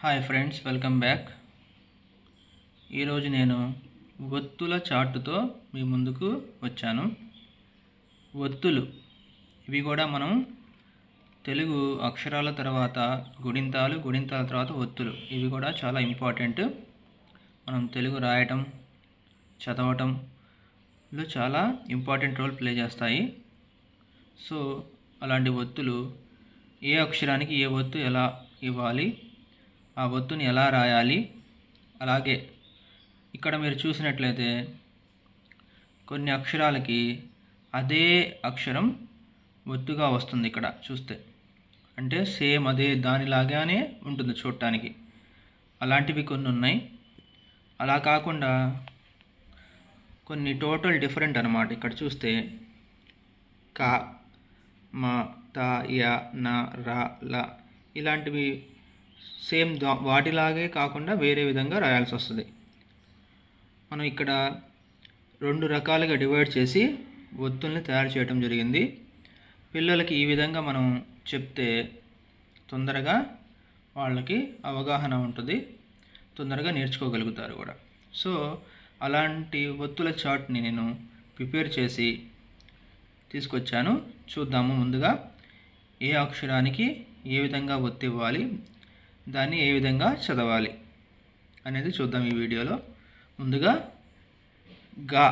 Hi friends, welcome back. ఈరోజు నేను ఒత్తుల చార్టుతో మీ ముందుకు వచ్చాను. ఒత్తులు ఇవి కూడా మనం తెలుగు అక్షరాల తర్వాత గుణింతాలు, గుణింతాల తర్వాత ఒత్తులు ఇవి కూడా చాలా ఇంపార్టెంట్. మనం తెలుగు రాయటం, చదవటంలో చాలా ఇంపార్టెంట్ రోల్ ప్లే చేస్తాయి. సో అలాంటి ఒత్తులు ఏ అక్షరానికి ఏ ఒత్తు ఎలా ఇవ్వాలి, ఆ ఒత్తుని ఎలా రాయాలి, అలాగే ఇక్కడ మీరు చూసినట్లయితే కొన్ని అక్షరాలకి అదే అక్షరం ఒత్తుగా వస్తుంది. ఇక్కడ చూస్తే అంటే సేమ్ అదే దానిలాగానే ఉంటుంది చూడటానికి. అలాంటివి కొన్ని ఉన్నాయి. అలా కాకుండా కొన్ని టోటల్ డిఫరెంట్ అన్నమాట. ఇక్కడ చూస్తే క, మ, త, య, న, ర, ల ఇలాంటివి సేమ్ వాటిలాగే కాకుండా వేరే విధంగా రాయాల్సి వస్తుంది. మనం ఇక్కడ 2 రకాలుగా డివైడ్ చేసి ఒత్తుల్ని తయారు చేయడం జరిగింది. పిల్లలకి ఈ విధంగా మనం చెప్తే తొందరగా వాళ్ళకి అవగాహన ఉంటుంది, తొందరగా నేర్చుకోగలుగుతారు కూడా. సో అలాంటి ఒత్తుల చార్ట్ని నేను ప్రిపేర్ చేసి తీసుకొచ్చాను. చూద్దాము. ముందుగా ఏ అక్షరానికి ఏ విధంగా ఒత్తి ఇవ్వాలి, దాన్ని ఏ విధంగా చదవాలి అనేది చూద్దాం ఈ వీడియోలో. ముందుగా గా,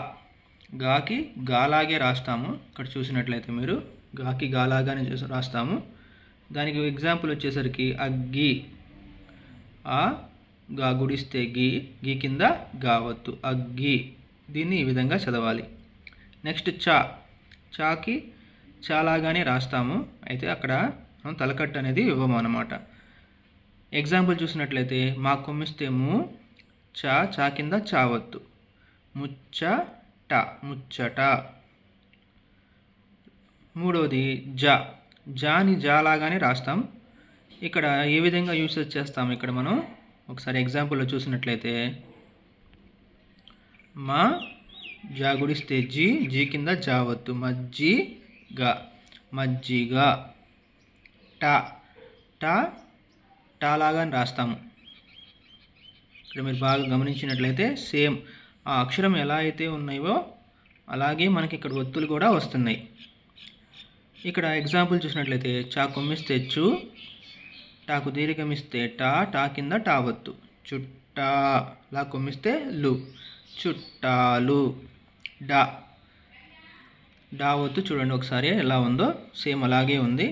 గాకి గాలాగే రాస్తాము. ఇక్కడ చూసినట్లయితే మీరు గాకి గాలాగానే రాస్తాము. దానికి ఎగ్జాంపుల్ వచ్చేసరికి అగ్గి, ఆ గా గుడిస్తే గి, గి కింద గా ఒత్తు అగ్గి. దీన్ని ఈ విధంగా చదవాలి. నెక్స్ట్ చా, చాకి చాలాగానే రాస్తాము. అయితే అక్కడ మనం తలకట్టు అనేది ఇవ్వము అన్నమాట. ఎగ్జాంపుల్ చూసినట్లయితే మా కొమ్మిస్తే ము, చా, చా కింద చావత్తు ముచ్చట, ముచ్చట. మూడవది జా, జాని జాలాగానే రాస్తాం. ఇక్కడ ఏ విధంగా యూసేజ్ చేస్తాం ఇక్కడ మనం ఒకసారి ఎగ్జాంపుల్లో చూసినట్లయితే మా జా గుడిస్తే జీ, జీ కింద జావత్తు మజ్జిగ, మజ్జిగ. టా, టా టాలాగా రాస్తాము. ఇక్కడ మీరు బాగా గమనించినట్లయితే సేమ్ ఆ అక్షరం ఎలా అయితే ఉన్నాయో అలాగే మనకి ఇక్కడ ఒత్తులు కూడా వస్తున్నాయి. ఇక్కడ ఎగ్జాంపుల్ చూసినట్లయితే చా కొమ్మిస్తే చు, టాకు దీర్ఘమిస్తే టా, టా కింద టా ఒత్తు చుట్టా, లా కొమ్మిస్తే లు, చుట్టాలు. డా, డా ఒత్తు చూడండి ఒకసారి ఎలా ఉందో, సేమ్ అలాగే ఉంది.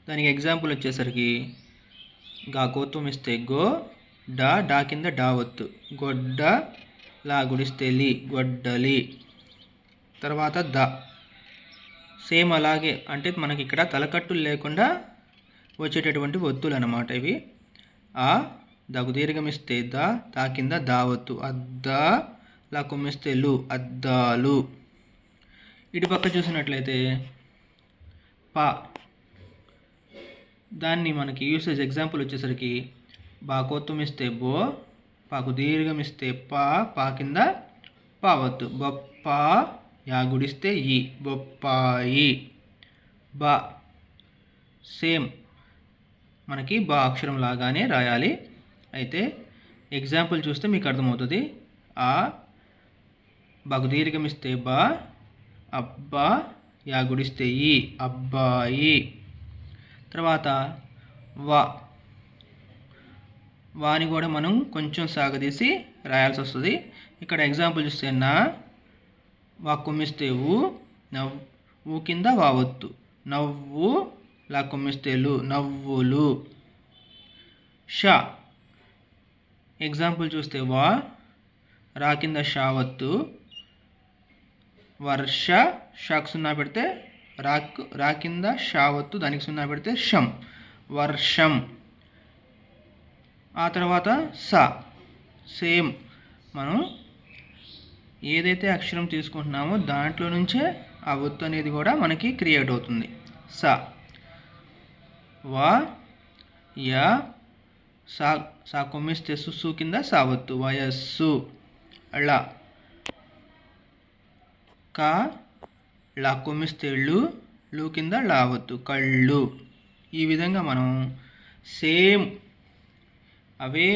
దానికి ఎగ్జాంపుల్ వచ్చేసరికి గా కోతుమిస్తే గో, డా, డా కింద డా ఒత్తు గొడ్డ, లా గుడిస్తే లి, గొడ్డలి. తర్వాత ద, సేమ్ అలాగే, అంటే మనకి ఇక్కడ తలకట్టులు లేకుండా వచ్చేటటువంటి ఒత్తులు అన్నమాట ఇవి. ఆ దగు దీర్ఘమిస్తే ద, దా కింద దా ఒత్తు అద్ద, లా కొమ్మిస్తే లు, అద్దాలు. ఇటు పక్క చూసినట్లయితే పా, దాన్ని మనకి యూసేజ్ ఎగ్జాంపుల్ వచ్చేసరికి బా కోతుమిస్తే బో, పాకు దీర్ఘమిస్తే పా, పా కింద పావత్తు బొప్ప, యా గుడిస్తే ఈ, బొప్పాయి. బా, సేమ్ మనకి బా అక్షరం లాగానే రాయాలి. అయితే ఎగ్జాంపుల్ చూస్తే మీకు అర్థమవుతుంది. ఆ బాకు దీర్ఘమిస్తే బా, అబ్బా, యా గుడిస్తే ఈ, అబ్బాయి. తర్వాత వా, వాని కూడా మనం కొంచెం సాగదీసి రాయాల్సి వస్తుంది. ఇక్కడ ఎగ్జాంపుల్ చూస్తే నా, వా కొమ్మిస్తే ఊ, ఊ కింద వావత్తు నవ్వు, లా కొమ్మిస్తే లు, నవ్వులు. షా, ఎగ్జాంపుల్ చూస్తే వా, రా కింద షావత్తు వర్ష, షాకు సున్నా పెడితే రా కింద షావత్తు, దానికి సున్నా పెడితే షం, వర్షం. ఆ తర్వాత సా, సేమ్ మనం ఏదైతే అక్షరం తీసుకుంటున్నామో దాంట్లో నుంచే ఆ ఒత్తు అనేది కూడా మనకి క్రియేట్ అవుతుంది. సా, వా, యా, సా, సా కొమ్మిస్తే సు కింద సావత్తు వయస్సు. ళ, కా, లా కొమ్మిస్తే లు, లు కింద లావత్తు కళ్ళు. ఈ విధంగా మనం సేమ్ అవే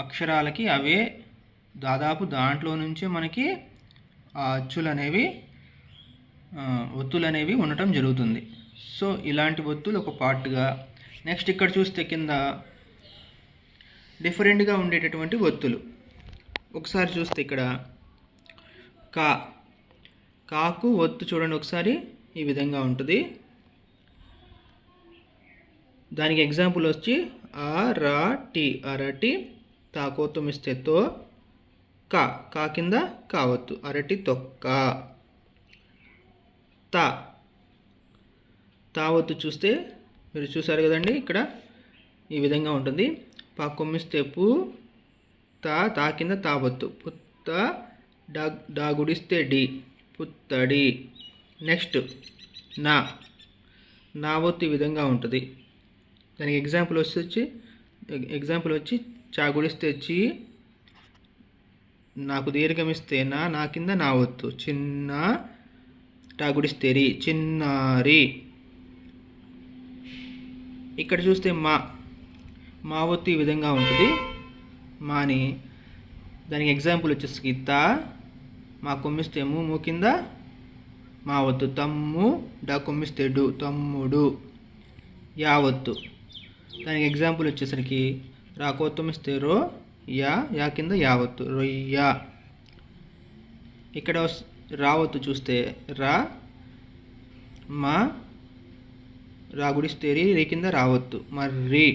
అక్షరాలకి అవే దాదాపు దాంట్లో నుంచే మనకి ఆ అచ్చులనేవి ఒత్తులనేవి ఉండటం జరుగుతుంది. సో ఇలాంటి ఒత్తులు ఒక పార్ట్గా. నెక్స్ట్ ఇక్కడ చూస్తే కింద డిఫరెంట్గా ఉండేటటువంటి ఒత్తులు ఒకసారి చూస్తే ఇక్కడ కాకు ఒత్తు చూడండి ఒకసారి ఈ విధంగా ఉంటుంది. దానికి ఎగ్జాంపుల్ వచ్చి అరటి, అరటి తాకోత్తం ఇస్తే తో, కా కింద కావత్తు, అరటి తొక్క. తావత్తు చూస్తే మీరు చూసారు కదండి, ఇక్కడ ఈ విధంగా ఉంటుంది. కొమ్మిస్తే పు, తా కింద తావత్తు, పుత్త, డాగుడిస్తే డి, పుత్తడి. నెక్స్ట్ నా ఒత్తు ఈ విధంగా ఉంటుంది. దానికి ఎగ్జాంపుల్ వచ్చి చాగుడిస్తే చి, నాకు దీర్ఘమిస్తే నా కింద నా ఒత్తు, చిన్న, టాగుడిస్తే రి, చిన్నారి. ఇక్కడ చూస్తే మా ఒత్తు ఈ విధంగా ఉంటుంది. మాని దానికి ఎగ్జాంపుల్ వచ్చేసి మా కొమ్మిస్తే ము కింద మా ఒత్తు, తమ్ము, డా కొమ్మిస్తే డు, తమ్ముడు. యావత్తు దానికి ఎగ్జాంపుల్ వచ్చేసరికి రాకోత్తమిస్తే రో, యా కింద యావత్తు, రొయ్య. ఇక్కడ రావత్తు చూస్తే మా రాగుడిస్తే రీ కింద రావత్తు, మర్రి.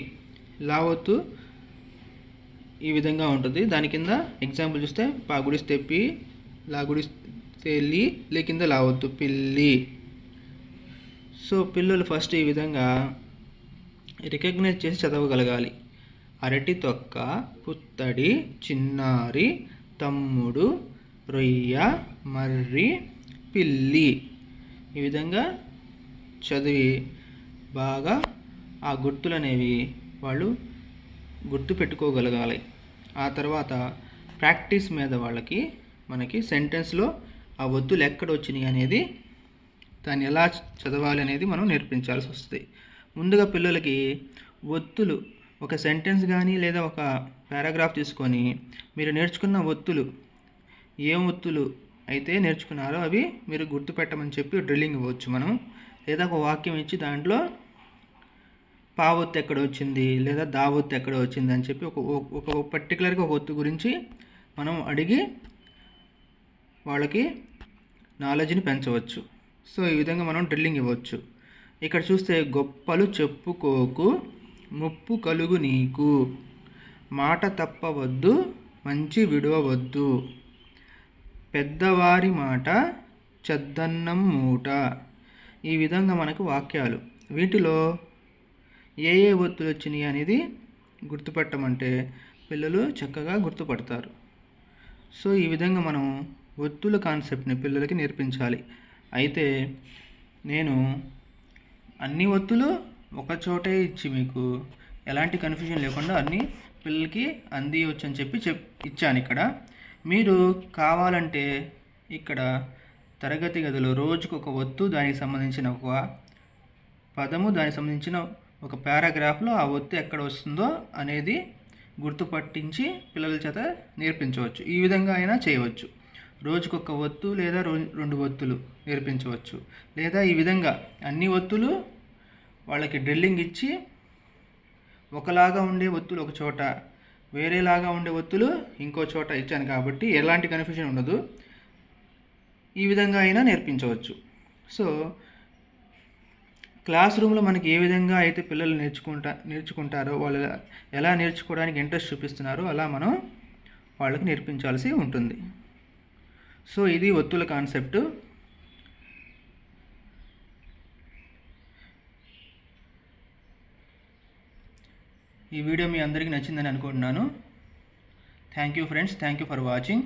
లావత్తు ఈ విధంగా ఉంటుంది. దాని కింద ఎగ్జాంపుల్ చూస్తే పాగుడిస్తే పి, లాగుడిస్తే లీ కింద లావత్తు, పిల్లి. సో పిల్లలు ఫస్ట్ ఈ విధంగా రికగ్నైజ్ చేసి చదవగలగాలి. అరటి తొక్క, పుత్తడి, చిన్నారి, తమ్ముడు, రొయ్య, మర్రి, పిల్లి. ఈ విధంగా చదివి బాగా ఆ గుర్తులు అనేవి వాళ్ళు గుర్తు పెట్టుకోగలగాలి. ఆ తర్వాత ప్రాక్టీస్ మీద మనకి సెంటెన్స్లో ఆ ఒత్తులు ఎక్కడ వచ్చినాయి అనేది, దాన్ని ఎలా చదవాలి అనేది మనం నేర్పించాల్సి వస్తుంది. ముందుగా పిల్లలకి ఒత్తులు ఒక సెంటెన్స్ కానీ లేదా ఒక పారాగ్రాఫ్ తీసుకొని మీరు నేర్చుకున్న ఒత్తులు ఏం ఒత్తులు అయితే నేర్చుకున్నారో అవి మీరు గుర్తుపెట్టమని చెప్పి డ్రిల్లింగ్ ఇవ్వచ్చు మనం. లేదా ఒక వాక్యం ఇచ్చి దాంట్లో పావొత్తు ఎక్కడ వచ్చింది లేదా దావొత్తు ఎక్కడ వచ్చింది అని చెప్పి ఒక పర్టికులర్గా ఒక ఒత్తు గురించి మనం అడిగి వాళ్ళకి నాలెడ్జ్ని పెంచవచ్చు. సో ఈ విధంగా మనం డ్రిల్లింగ్ ఇవ్వచ్చు. ఇక్కడ చూస్తే గొప్పలు చెప్పుకోకు, ముప్పు కలుగు నీకు, మాట తప్పవద్దు, మంచి విడవవద్దు, పెద్దవారి మాట చెద్దన్నం మూట. ఈ విధంగా మనకు వాక్యాలు. వీటిలో ఏ ఒత్తులు వచ్చినాయి అనేది గుర్తుపట్టమంటే పిల్లలు చక్కగా గుర్తుపడతారు. సో ఈ విధంగా మనం ఒత్తుల కాన్సెప్ట్ని పిల్లలకి నేర్పించాలి. అయితే నేను అన్ని ఒత్తులు ఒక చోటే ఇచ్చి మీకు ఎలాంటి కన్ఫ్యూజన్ లేకుండా అన్ని పిల్లలకి అందియవచ్చు అని చెప్పి ఇచ్చాను. ఇక్కడ మీరు కావాలంటే ఇక్కడ తరగతి గదిలో రోజుకు ఒక ఒత్తు, దానికి సంబంధించిన ఒక పదము, దానికి సంబంధించిన ఒక పారాగ్రాఫ్లో ఆ ఒత్తు ఎక్కడ వస్తుందో అనేది గుర్తుపట్టించి పిల్లల చేత నేర్పించవచ్చు. ఈ విధంగా అయినా చేయవచ్చు. రోజుకొక ఒత్తు లేదా 2 ఒత్తులు నేర్పించవచ్చు. లేదా ఈ విధంగా అన్ని ఒత్తులు వాళ్ళకి డ్రిల్లింగ్ ఇచ్చి ఒకలాగా ఉండే ఒత్తులు ఒక చోట, వేరేలాగా ఉండే ఒత్తులు ఇంకో చోట ఇచ్చాను కాబట్టి ఎలాంటి కన్ఫ్యూజన్ ఉండదు. ఈ విధంగా అయినా నేర్పించవచ్చు. సో క్లాస్ రూమ్లో మనకి ఏ విధంగా అయితే పిల్లలు నేర్చుకుంటారో, వాళ్ళు ఎలా నేర్చుకోవడానికి ఇంట్రెస్ట్ చూపిస్తున్నారో అలా మనం వాళ్ళకి నేర్పించాల్సి ఉంటుంది. సో ఇది ఒత్తుల కాన్సెప్టు. ఈ వీడియో మీ అందరికీ నచ్చిందని అనుకుంటున్నాను. Thank you friends, thank you for watching.